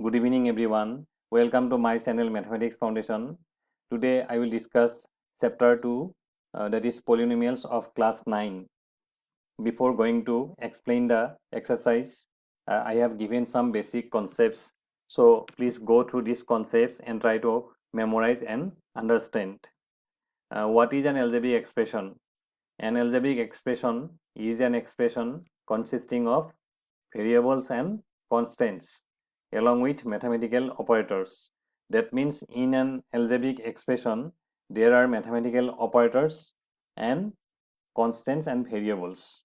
Good evening everyone. Welcome to my channel Mathematics Foundation. Today I will discuss chapter 2 that is polynomials of class 9. Before going to explain the exercise, I have given some basic concepts. So please go through these concepts and try to memorize and understand. What is an algebraic expression? An algebraic expression is an expression consisting of variables and constants along with mathematical operators. That means in an algebraic expression there are mathematical operators and constants and variables.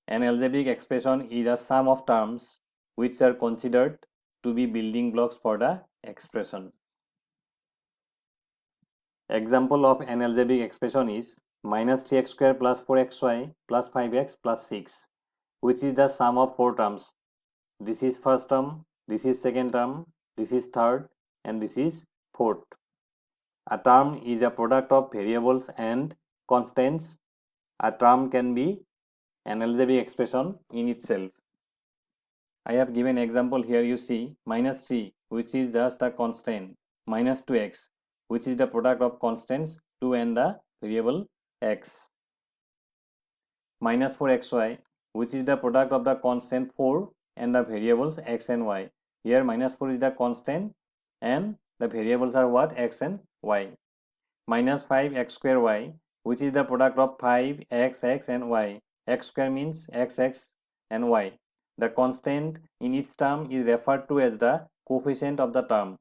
An algebraic expression is a sum of terms which are considered to be building blocks for the expression. Example of an algebraic expression is minus 3x square plus 4xy plus 5x plus 6, which is the sum of four terms. This is first term, this is second term, this is third, and this is fourth. A term is a product of variables and constants. A term can be an algebraic expression in itself. I have given example here. You see minus 3, which is just a constant, minus 2x, which is the product of constants 2 and the variable x, minus 4xy, which is the product of the constant 4 and the variables x and y. Here minus 4 is the constant and the variables are what? X and y. Minus 5x square y, which is the product of 5x, x and y. X square means x, x and y. The constant in each term is referred to as the coefficient of the term.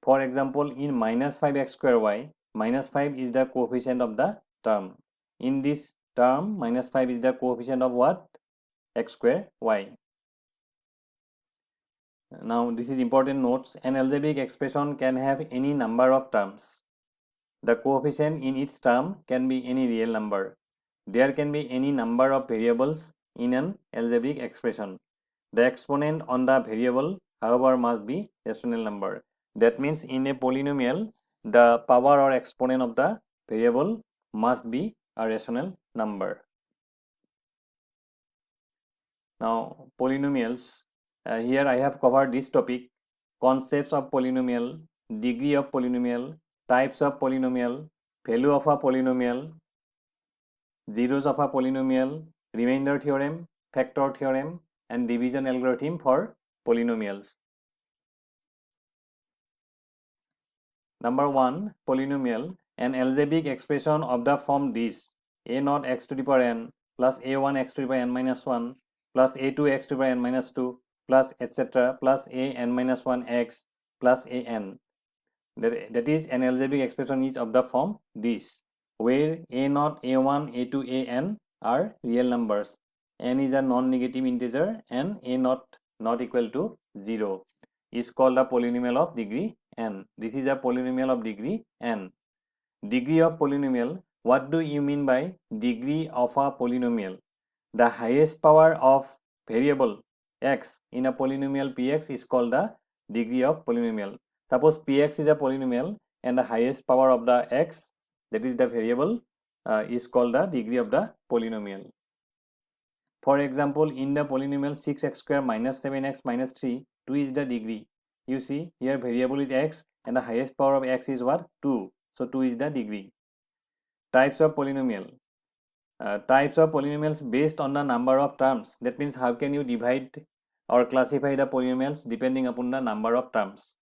For example, in minus 5x square y, minus 5 is the coefficient of the term. In this term, minus 5 is the coefficient of what? X square y. Now, this is important notes. An algebraic expression can have any number of terms. The coefficient in each term can be any real number. There can be any number of variables in an algebraic expression. The exponent on the variable, however, must be rational number. That means in a polynomial, the power or exponent of the variable must be a rational number. Now, polynomials. Here I have covered this topic: concepts of polynomial, degree of polynomial, types of polynomial, value of a polynomial, zeros of a polynomial, remainder theorem, factor theorem, and division algorithm for polynomials. Number 1, polynomial, an algebraic expression of the form this: a naught x to the power n plus a1 x to the power n minus 1 plus a2 x to the power n minus 2 plus etc. plus a n minus 1 x plus a n. That is, an algebraic expression is of the form this, where a naught, a1, a2, a n are real numbers, n is a non-negative integer, and a naught not equal to 0 is called a polynomial of degree n. This is a polynomial of degree n. Degree of polynomial. What do you mean by degree of a polynomial? The highest power of variable x in a polynomial px is called the degree of polynomial. Suppose px is a polynomial and the highest power of the x, that is the variable, is called the degree of the polynomial. For example, in the polynomial 6x square minus 7x minus 3, 2 is the degree. You see here variable is x and the highest power of x is what? 2. So 2 is the degree. Types of polynomial. Types of polynomials based on the number of terms. That means how can you divide or classify the polynomials depending upon the number of terms.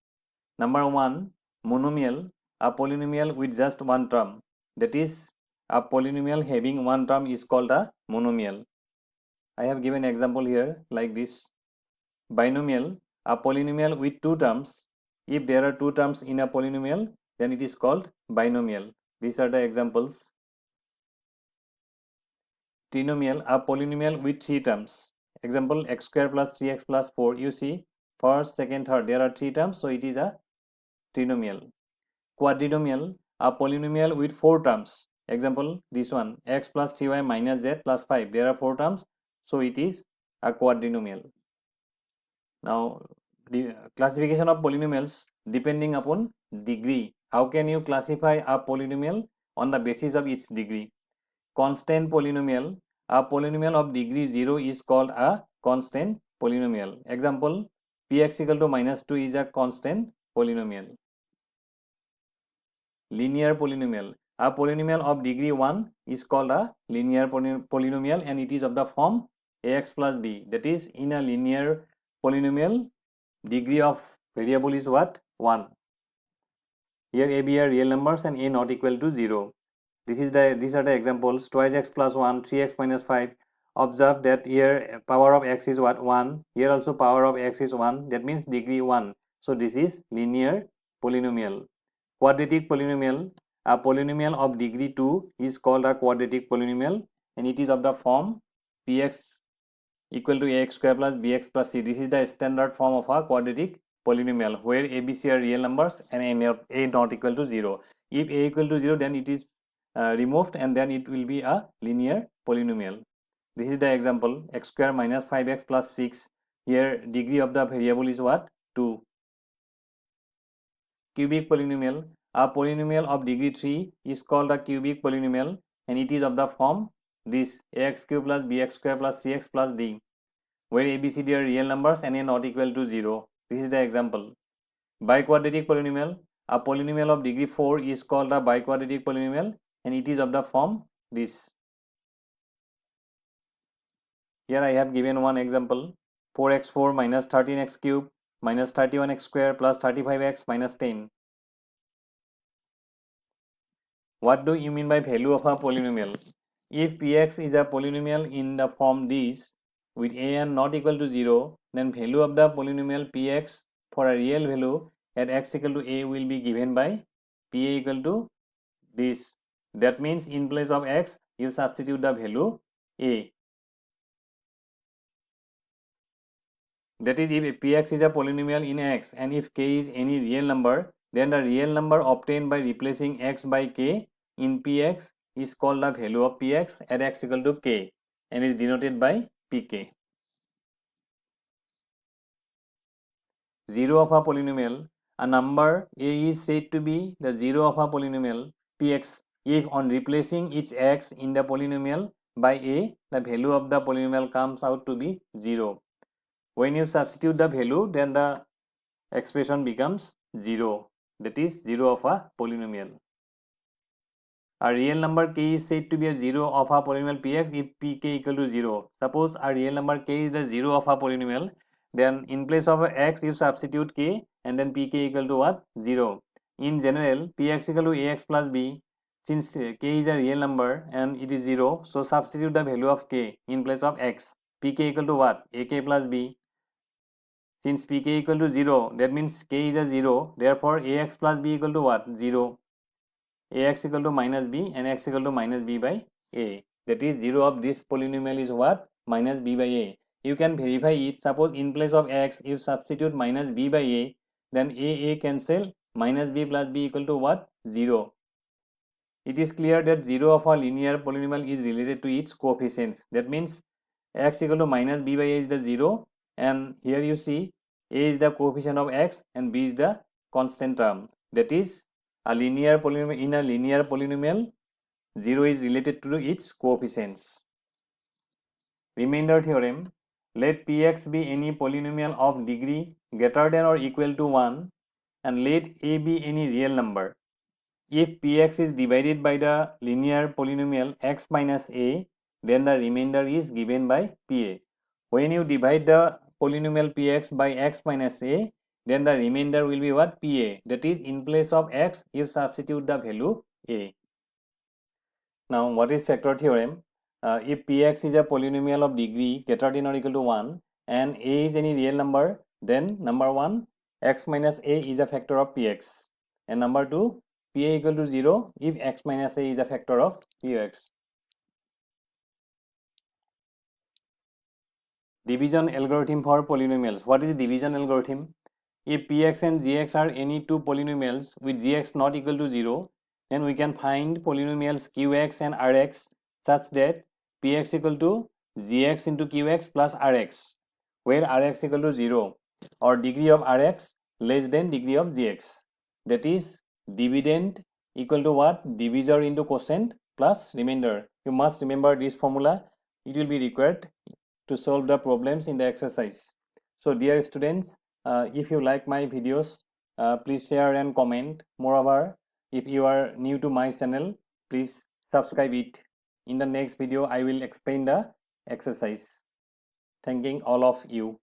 Number 1, monomial, a polynomial with just one term. That is, a polynomial having one term is called a monomial. I have given example here like this. Binomial, a polynomial with two terms. If there are two terms in a polynomial, then it is called binomial. These are the examples. Trinomial, a polynomial with three terms. Example, x square plus 3x plus 4. You see, first, second, third, there are three terms, so it is a trinomial. Quadrinomial, a polynomial with four terms. Example, this one, x plus 3y minus z plus 5. There are four terms, so it is a quadrinomial. Now, the classification of polynomials depending upon degree. How can you classify a polynomial on the basis of its degree? Constant polynomial, a polynomial of degree 0 is called a constant polynomial. Example, px equal to minus 2 is a constant polynomial. Linear polynomial. A polynomial of degree 1 is called a linear polynomial, and it is of the form ax plus b. That is, in a linear polynomial, degree of variable is what? 1. Here a, b are real numbers and a not equal to 0. These are the examples. Twice x plus 1, 3x minus 5. Observe that here power of x is what? 1. Here also power of x is 1. That means degree 1. So this is linear polynomial. Quadratic polynomial. A polynomial of degree 2 is called a quadratic polynomial, and it is of the form px equal to ax square plus bx plus c. This is the standard form of a quadratic polynomial where a, b, c are real numbers and a not equal to 0. If a equal to 0, then it is removed, and then it will be a linear polynomial. This is the example: x square minus 5x plus 6. Here degree of the variable is what? 2. Cubic polynomial. A polynomial of degree 3 is called a cubic polynomial, and it is of the form this: ax cube plus bx square plus cx plus d, where a, b, c, d are real numbers and a not equal to 0. This is the example. Biquadratic polynomial. A polynomial of degree 4 is called a biquadratic polynomial, and it is of the form this. Here I have given one example: 4x4 minus 13x cube minus 31x square plus 35x minus 10. What do you mean by value of a polynomial? If px is a polynomial in the form this, with an not equal to 0, then value of the polynomial px for a real value at x equal to a will be given by pa equal to this. That means in place of x, you substitute the value a. That is, if px is a polynomial in x and if k is any real number, then the real number obtained by replacing x by k in px is called the value of px at x equal to k and is denoted by pk. 0 of a polynomial. A number a is said to be the 0 of a polynomial px if on replacing its x in the polynomial by a, the value of the polynomial comes out to be 0. When you substitute the value, then the expression becomes 0. That is 0 of a polynomial. A real number k is said to be a 0 of a polynomial px if pk equal to 0. Suppose a real number k is the 0 of a polynomial, then in place of x you substitute k and then pk equal to what? 0. In general, px equal to ax plus b. Since k is a real number and it is 0, so substitute the value of k in place of x. Pk equal to what? Ak plus b. Since pk equal to 0, that means k is a 0, therefore ax plus b equal to what? 0. Ax equal to minus b and x equal to minus b by a. That is 0 of this polynomial is what? Minus b by a. You can verify it. Suppose in place of x you substitute minus b by a, then a cancel, minus b plus b equal to what? 0. It is clear that 0 of a linear polynomial is related to its coefficients. That means x equal to minus b by a is the 0, and here you see a is the coefficient of x and b is the constant term. That is, a linear polynomial, in a linear polynomial, 0 is related to its coefficients. Remainder theorem. Let px be any polynomial of degree greater than or equal to 1 and let a be any real number. If px is divided by the linear polynomial x minus a, then the remainder is given by pa. When you divide the polynomial px by x minus a, then the remainder will be what? Pa. That is, in place of x, you substitute the value a. Now, what is factor theorem? If px is a polynomial of degree greater than or equal to 1 and a is any real number, then number 1, x minus a is a factor of px, and number 2, pa equal to 0 if x minus a is a factor of px. Division algorithm for polynomials. What is division algorithm? If px and gx are any two polynomials with gx not equal to 0, then we can find polynomials qx and rx such that px equal to gx into qx plus rx, where rx equal to 0, or degree of rx less than degree of gx. That is, dividend equal to what? Divisor into quotient plus remainder. You must remember this formula. It will be required to solve the problems in the exercise. So dear students, If you like my videos, please share and comment. Moreover, if you are new to my channel, please subscribe it. In the next video, I will explain the exercise. Thanking all of you.